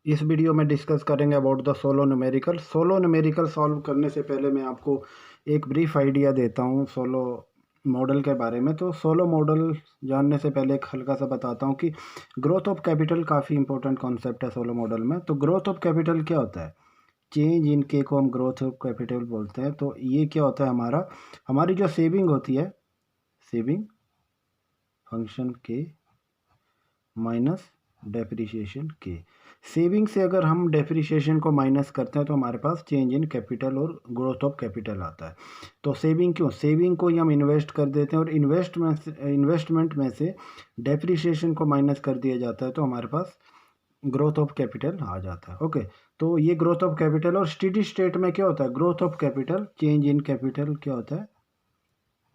इस वीडियो में डिस्कस करेंगे about the solo numerical. Solo numerical solve करने से पहले मैं आपको एक ब्रीफ आइडिया देता हूँ सोलो मॉडल के बारे में। तो सोलो मॉडल जानने से पहले एक हल्का सा बताता हूँ कि ग्रोथ ऑफ कैपिटल काफ़ी इंपॉर्टेंट कॉन्सेप्ट है सोलो मॉडल में। तो ग्रोथ ऑफ कैपिटल क्या होता है? चेंज इन के को हम ग्रोथ ऑफ कैपिटल बोलते हैं। तो ये क्या होता है? हमारी जो सेविंग होती है, सेविंग फंक्शन के माइनस डेप्रिसिएशन के। सेविंग से अगर हम डेप्रिसिएशन को माइनस करते हैं तो हमारे पास चेंज इन कैपिटल और ग्रोथ ऑफ कैपिटल आता है। तो सेविंग क्यों? सेविंग को ही हम इन्वेस्ट कर देते हैं और इन्वेस्टमेंट में से डेप्रिसिएशन को माइनस कर दिया जाता है तो हमारे पास ग्रोथ ऑफ कैपिटल आ जाता है। ओके, तो ये ग्रोथ ऑफ कैपिटल। और स्टेडी स्टेट में क्या होता है? Growth of capital, change in capital क्या होता है?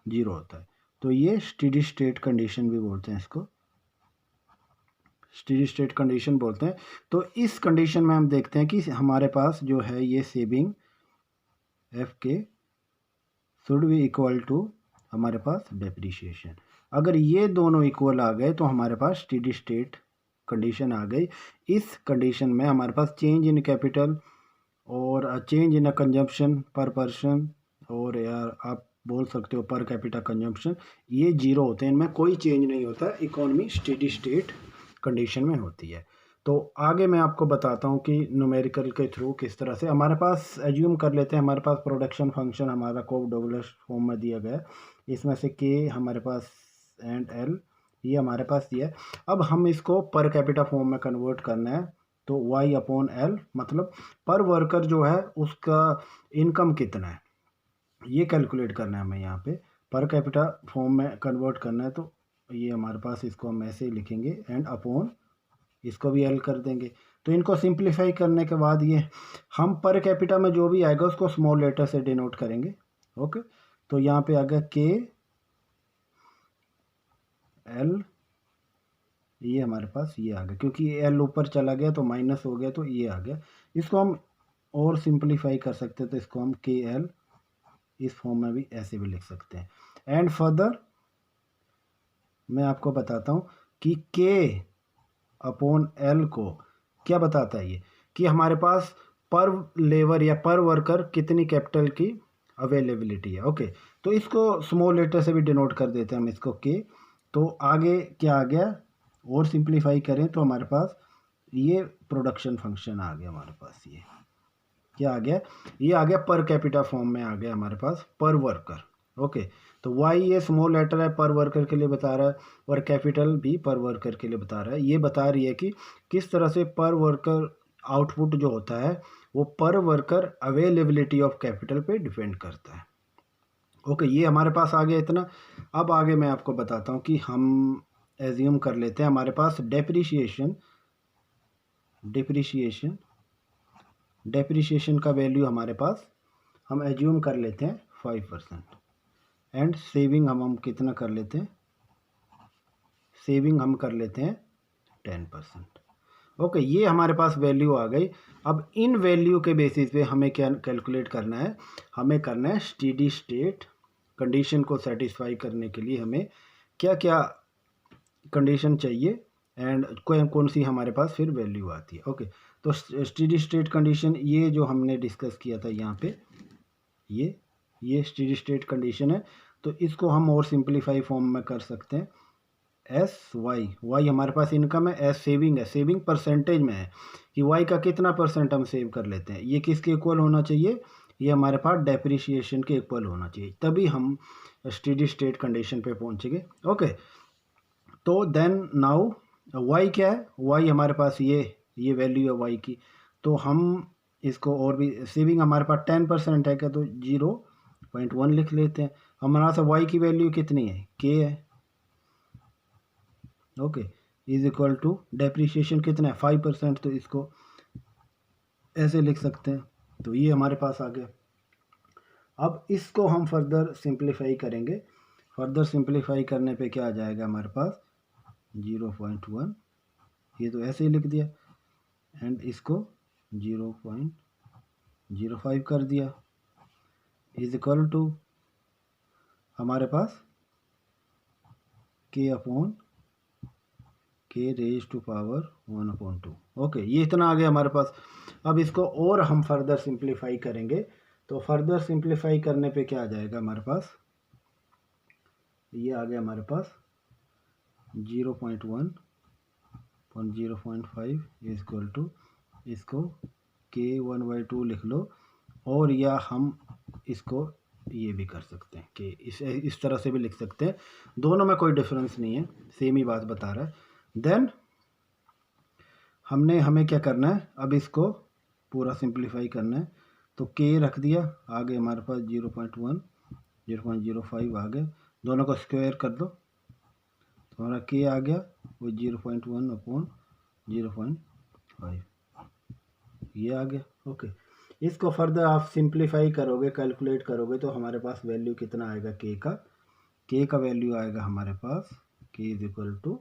जीरो होता है। तो ये स्टेडी स्टेट कंडीशन भी बोलते हैं, इसको स्टेडी स्टेट कंडीशन बोलते हैं। तो इस कंडीशन में हम देखते हैं कि हमारे पास जो है ये सेविंग एफ के शुड बी इक्वल टू हमारे पास डेप्रिसिएशन। अगर ये दोनों इक्वल आ गए तो हमारे पास स्टेडी स्टेट कंडीशन आ गई। इस कंडीशन में हमारे पास चेंज इन कैपिटल और चेंज इन कंजम्पशन पर पर्सन, और यार आप बोल सकते हो पर कैपिटा कंजम्पशन, ये जीरो होते हैं, इनमें कोई चेंज नहीं होता। इकोनॉमी स्टेडी स्टेट कंडीशन में होती है। तो आगे मैं आपको बताता हूँ कि न्यूमेरिकल के थ्रू किस तरह से हमारे पास एज्यूम कर लेते हैं। हमारे पास प्रोडक्शन फंक्शन हमारा कोव डबलस फॉर्म में दिया गया है, इसमें से के हमारे पास एंड एल ये हमारे पास दिया है। अब हम इसको पर कैपिटा फॉर्म में कन्वर्ट करना है। तो वाई अपॉन एल मतलब पर वर्कर जो है उसका इनकम कितना है ये कैलकुलेट करना है हमें। यहाँ पे पर कैपिटा फॉर्म में कन्वर्ट करना है तो ये हमारे पास, इसको हम ऐसे ही लिखेंगे एंड अपॉन इसको भी एल कर देंगे। तो इनको सिंप्लीफाई करने के बाद ये हम पर कैपिटा में जो भी आएगा उसको स्मॉल लेटर से डिनोट करेंगे। ओके, तो यहाँ पे आ गया के एल, ये हमारे पास ये आ गया, क्योंकि ये एल ऊपर चला गया तो माइनस हो गया तो ये आ गया। इसको हम और सिंप्लीफाई कर सकते हैं तो इसको हम के एल इस फॉर्म में भी ऐसे भी लिख सकते हैं। एंड फर्दर मैं आपको बताता हूँ कि के अपॉन एल को क्या बताता है ये, कि हमारे पास पर लेबर या पर वर्कर कितनी कैपिटल की अवेलेबिलिटी है। ओके, तो इसको स्मॉल लेटर से भी डिनोट कर देते हैं हम इसको के। तो आगे क्या आ गया, और सिंप्लीफाई करें तो हमारे पास ये प्रोडक्शन फंक्शन आ गया। हमारे पास ये क्या आ गया? ये आ गया पर कैपिटा फॉर्म में आ गया हमारे पास पर वर्कर। ओके, तो वाई ये स्मॉल लेटर है, पर वर्कर के लिए बता रहा है, और कैपिटल भी पर वर्कर के लिए बता रहा है। ये बता रही है कि किस तरह से पर वर्कर आउटपुट जो होता है वो पर वर्कर अवेलेबिलिटी ऑफ कैपिटल पे डिपेंड करता है। ओके, ये हमारे पास आ गया इतना। अब आगे मैं आपको बताता हूँ कि हम एज्यूम कर लेते हैं हमारे पास डेप्रिसिएशन डेप्रिसिएशन डेप्रिसिएशन का वैल्यू हमारे पास हम एज्यूम कर लेते हैं 5%। एंड सेविंग हम कितना कर लेते हैं? सेविंग हम कर लेते हैं 10%। ओके, ये हमारे पास वैल्यू आ गई। अब इन वैल्यू के बेसिस पे हमें क्या कैलकुलेट करना है? हमें करना है स्टेडी स्टेट कंडीशन को सेटिस्फाई करने के लिए हमें क्या क्या कंडीशन चाहिए एंड कौन सी हमारे पास फिर वैल्यू आती है। ओके, तो स्टेडी स्टेट कंडीशन ये जो हमने डिस्कस किया था यहाँ पे, ये स्टेडी स्टेट कंडीशन है। तो इसको हम और सिंप्लीफाई फॉर्म में कर सकते हैं। एस वाई हमारे पास इनकम है, एस सेविंग है, सेविंग परसेंटेज में है कि वाई का कितना परसेंट हम सेव कर लेते हैं। ये किसके इक्वल होना चाहिए? ये हमारे पास डेप्रिसिएशन के इक्वल होना चाहिए, तभी हम स्टेडी स्टेट कंडीशन पे पहुंचेंगे। ओके, तो देन नाउ वाई क्या है? वाई हमारे पास ये वैल्यू है वाई की। तो हम इसको और भी, सेविंग हमारे पास 10% है क्या, तो 0.1 लिख लेते हैं। हमारे पास वाई की वैल्यू कितनी है? के है। Okay, is equal to depreciation कितना है? 5%, तो इसको ऐसे लिख सकते हैं। तो ये हमारे पास आ गया। अब इसको हम फर्दर सिंप्लीफाई करेंगे। फर्दर सिंप्लीफाई करने पे क्या आ जाएगा हमारे पास? 0.1, ये तो ऐसे ही लिख दिया, एंड इसको 0.05 कर दिया, इज इक्वल टू हमारे पास K upon k raise to power 1/2। Okay, ये इतना आ गया हमारे पास। अब इसको और हम फर्दर सिंप्लीफाई करेंगे, तो फर्दर सिंप्लीफाई करने पे क्या आ जाएगा हमारे पास, ये आ गया हमारे पास 0.1 और 0.5 इक्वल टू, इसको k1/2 लिख लो, और या हम इसको ये भी कर सकते हैं कि इस तरह से भी लिख सकते हैं। दोनों में कोई डिफरेंस नहीं है, सेम ही बात बता रहा है। देन हमें क्या करना है, अब इसको पूरा सिंप्लीफाई करना है, तो k रख दिया, आगे हमारे पास 0.1 0.05 आ गया, दोनों को स्क्वायर कर दो तो हमारा k आ गया वो 0.1/0.5, ये आ गया। ओके, इसको फर्दर आप सिंप्लीफाई करोगे, कैलकुलेट करोगे, तो हमारे पास वैल्यू कितना आएगा k का वैल्यू आएगा हमारे पास k =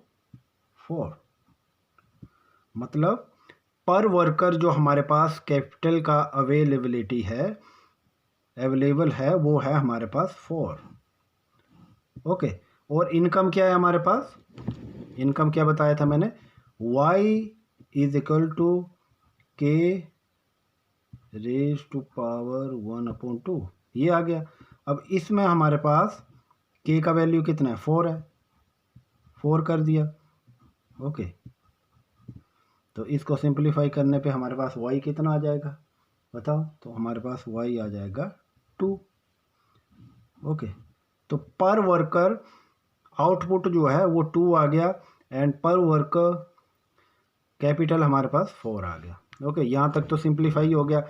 4। मतलब पर वर्कर जो हमारे पास कैपिटल का अवेलेबल है वो है हमारे पास 4। ओके, और इनकम क्या है हमारे पास, इनकम क्या बताया था मैंने, y = k raise to power 1/2, ये आ गया। अब इसमें हमारे पास k का वैल्यू कितना है, 4 है, 4 कर दिया। ओके, तो इसको सिंप्लीफाई करने पे हमारे पास y कितना आ जाएगा बताओ, तो हमारे पास y आ जाएगा 2। ओके, तो पर वर्कर आउटपुट जो है वो 2 आ गया, एंड पर वर्कर कैपिटल हमारे पास 4 आ गया। ओके, यहाँ तक तो सिंप्लीफाई हो गया।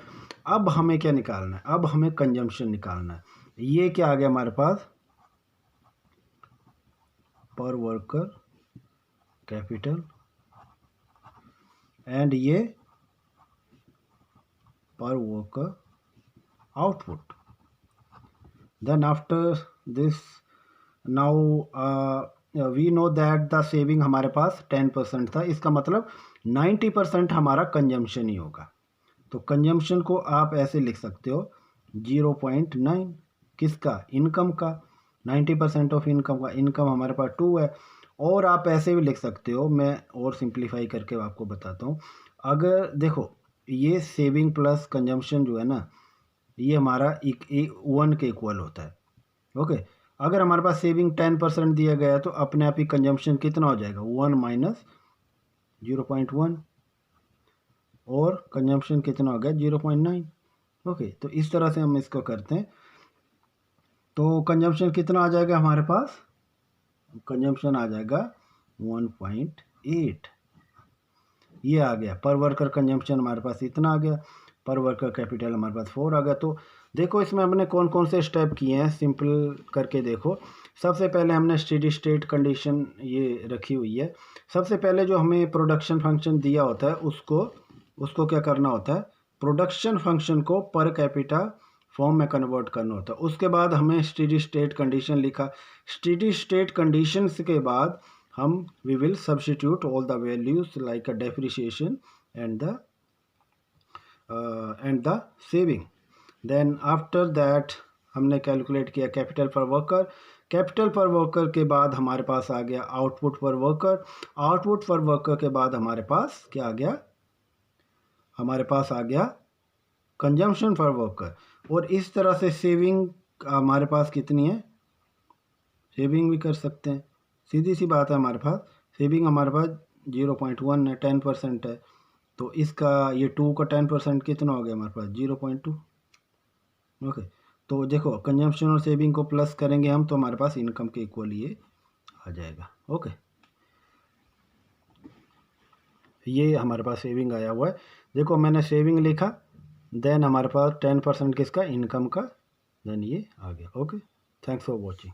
अब हमें क्या निकालना है, अब हमें कंजम्पशन निकालना है। ये क्या आ गया हमारे पास, पर वर्कर कैपिटल, एंड ये per worker output. Then after this now we know that the saving हमारे पास 10% था, इसका मतलब 90% हमारा कंजम्पशन ही होगा। तो कंजम्पशन को आप ऐसे लिख सकते हो 0.9, किसका, इनकम का, 90% ऑफ इनकम का। इनकम हमारे पास 2 है, और आप ऐसे भी लिख सकते हो, मैं और सिंप्लीफाई करके आपको बताता हूँ। अगर देखो ये सेविंग प्लस कंजम्पशन जो है ना, ये हमारा 1 के इक्वल होता है। ओके, अगर हमारे पास सेविंग 10% दिया गया है, तो अपने आप ही कंजम्पशन कितना हो जाएगा, 1 - 0.1, और कंजम्पशन कितना हो गया, 0.9। ओके, तो इस तरह से हम इसको करते हैं, तो कंजम्पशन कितना आ जाएगा हमारे पास, कंजम्पशन आ जाएगा 1.8, ये आ गया। पर वर्कर कंजम्पशन हमारे पास इतना आ गया, पर वर्कर कैपिटल हमारे पास 4 आ गया। तो देखो इसमें हमने कौन कौन से स्टेप किए हैं, सिंपल करके देखो। सबसे पहले हमने स्टेडी स्टेट कंडीशन ये रखी हुई है। सबसे पहले जो हमें प्रोडक्शन फंक्शन दिया होता है उसको क्या करना होता है, प्रोडक्शन फंक्शन को पर कैपिटा फॉर्म में कन्वर्ट करना होता है। उसके बाद हमें स्टेडी स्टेट कंडीशन लिखा। स्टेडी स्टेट कंडीशंस के बाद हम we will substitute all the values like a depreciation and the saving. Then after that हमने कैलकुलेट किया capital per worker. Capital per worker के बाद हमारे पास आ गया आउटपुट पर वर्कर। आउटपुट पर वर्कर के बाद हमारे पास क्या आ गया, हमारे पास आ गया कंजम्पशन पर वर्कर। और इस तरह से सेविंग हमारे पास कितनी है, सेविंग भी कर सकते हैं, सीधी सी बात है। हमारे पास सेविंग हमारे पास 0.1 है, 10% है, तो इसका ये 2 का 10% कितना हो गया हमारे पास, 0.2। ओके, तो देखो कंजम्पशन और सेविंग को प्लस करेंगे हम, तो हमारे पास इनकम के इक्वल ये आ जाएगा। ओके, ये हमारे पास सेविंग आया हुआ है। देखो मैंने सेविंग लिखा, देन हमारे पास 10% किसका, इनकम का, देन ये आ गया। Okay, thanks for watching.